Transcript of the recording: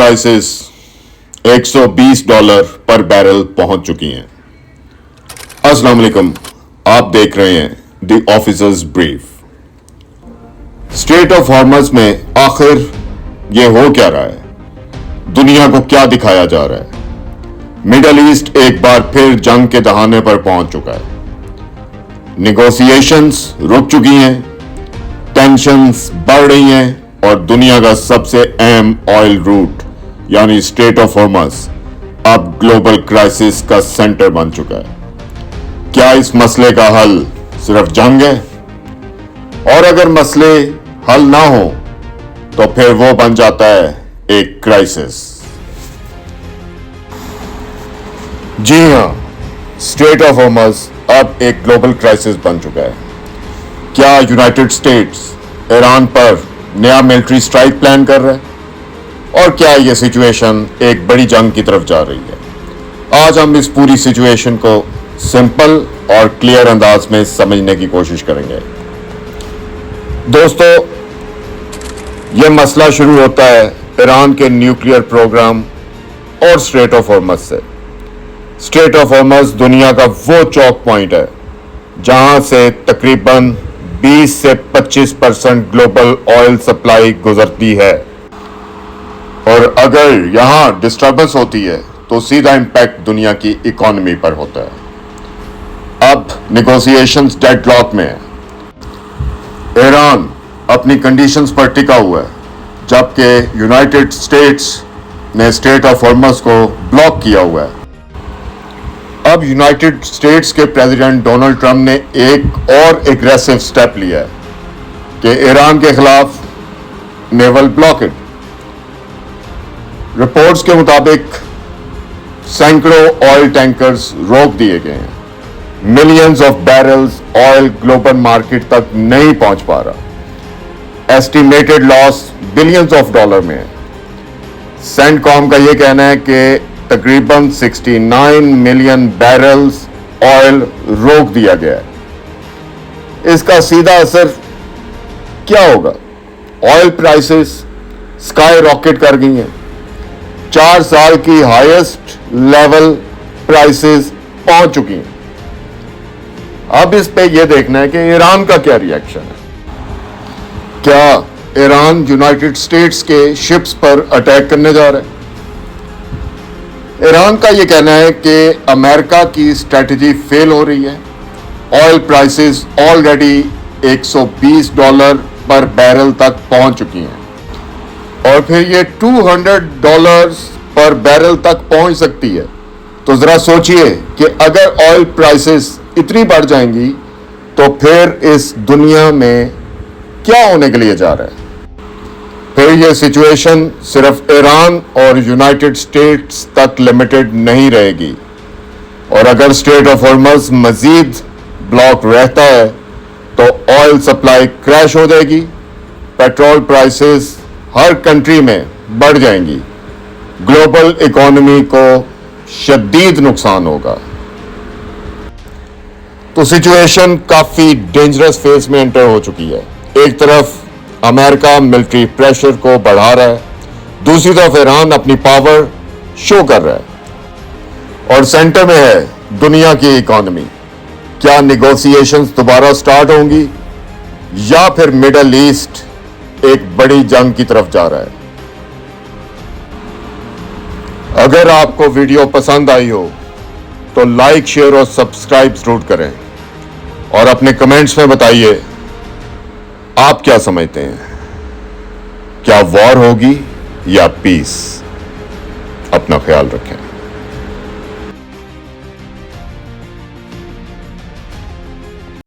Prices $120 पर barrel पहुंच चुकी हैं। अस्सलाम वालेकुम, आप देख रहे हैं the officers brief. Strait of Hormuz में आखिर ये हो क्या रहा है? दुनिया को क्या दिखाया जा रहा है? मिडल ईस्ट एक बार फिर जंग के दहाने पर पहुंच चुका है। निगोशिएशंस रुक चुकी हैं, टेंशंस बढ़ रही हैं और दुनिया का सबसे अहम ऑयल रूट यानी स्ट्रेट ऑफ हॉर्मज अब ग्लोबल क्राइसिस का सेंटर बन चुका है। क्या इस मसले का हल सिर्फ जंग है? और अगर मसले हल ना हो तो फिर वो बन जाता है एक क्राइसिस। जी हां, स्ट्रेट ऑफ हॉर्मज अब एक ग्लोबल क्राइसिस बन चुका है। क्या यूनाइटेड स्टेट्स ईरान पर नया मिलिट्री स्ट्राइक प्लान कर रहा है? और क्या यह सिचुएशन एक बड़ी जंग की तरफ जा रही है? आज हम इस पूरी सिचुएशन को सिंपल और क्लियर अंदाज में समझने की कोशिश करेंगे। दोस्तों, यह मसला शुरू होता है ईरान के न्यूक्लियर प्रोग्राम और स्ट्रेट ऑफ हॉर्मज से। स्ट्रेट ऑफ हॉर्मज दुनिया का वो चौक पॉइंट है जहां से तकरीबन 20 से 25% ग्लोबल ऑयल सप्लाई गुजरती है और अगर यहां डिस्टर्बेंस होती है तो सीधा इंपैक्ट दुनिया की इकोनॉमी पर होता है। अब निगोशिएशंस डेडलॉक में है। ईरान अपनी कंडीशंस पर टिका हुआ है जबकि यूनाइटेड स्टेट्स ने स्ट्रेट ऑफ हॉर्मज को ब्लॉक किया हुआ है। अब यूनाइटेड स्टेट्स के प्रेसिडेंट डोनाल्ड ट्रंप ने एक और एग्रेसिव स्टेप लिया है कि ईरान के खिलाफ नेवल ब्लॉकेड। रिपोर्ट्स के मुताबिक सैकड़ों ऑयल टैंकर्स रोक दिए गए हैं। Millions of barrels oil global market तक नहीं पहुंच पा रहा। Estimated loss billions of dollar में है। सेंटकॉम का यह कहना है कि तकरीबन 69 मिलियन बैरल्स ऑयल रोक दिया गया है। इसका सीधा असर क्या होगा? ऑयल प्राइसेस स्काई रॉकेट कर गई हैं। 4 साल की हाईएस्ट लेवल प्राइसेस पहुंच चुकी हैं। अब इस पे यह देखना है कि ईरान का क्या रिएक्शन है। क्या ईरान यूनाइटेड स्टेट्स के शिप्स पर अटैक करने जा रहा है? ईरान का यह कहना है कि अमेरिका की स्ट्रेटजी फेल हो रही है। ऑयल प्राइसेस ऑलरेडी $120 पर बैरल तक पहुंच चुकी हैं और फिर ये $200 पर बैरल तक पहुंच सकती है। तो जरा सोचिए कि अगर ऑयल प्राइसेस इतनी बढ़ जाएंगी तो फिर इस दुनिया में क्या होने के लिए जा रहा है? फिर यह सिचुएशन सिर्फ ईरान और यूनाइटेड स्टेट्स तक लिमिटेड नहीं रहेगी और अगर स्ट्रेट ऑफ हॉर्मज मजीद ब्लॉक रहता है तो ऑयल सप्लाई क्रैश हो जाएगी, पेट्रोल प्राइसेस हर कंट्री में बढ़ जाएंगी, ग्लोबल इकोनॉमी को शदीद नुकसान होगा। तो सिचुएशन काफी डेंजरस फेज में एंटर हो चुकी है। एक तरफ अमेरिका मिलिट्री प्रेशर को बढ़ा रहा है, दूसरी तरफ ईरान अपनी पावर शो कर रहा है और सेंटर में है दुनिया की इकोनॉमी। क्या निगोशिएशंस दोबारा स्टार्ट होंगी या फिर मिडल ईस्ट एक बड़ी जंग की तरफ जा रहा है? अगर आपको वीडियो पसंद आई हो तो लाइक, शेयर और सब्सक्राइब जरूर करें और अपने कमेंट्स में बताइए आप क्या समझते हैं, क्या वॉर होगी या पीस? अपना ख्याल रखें।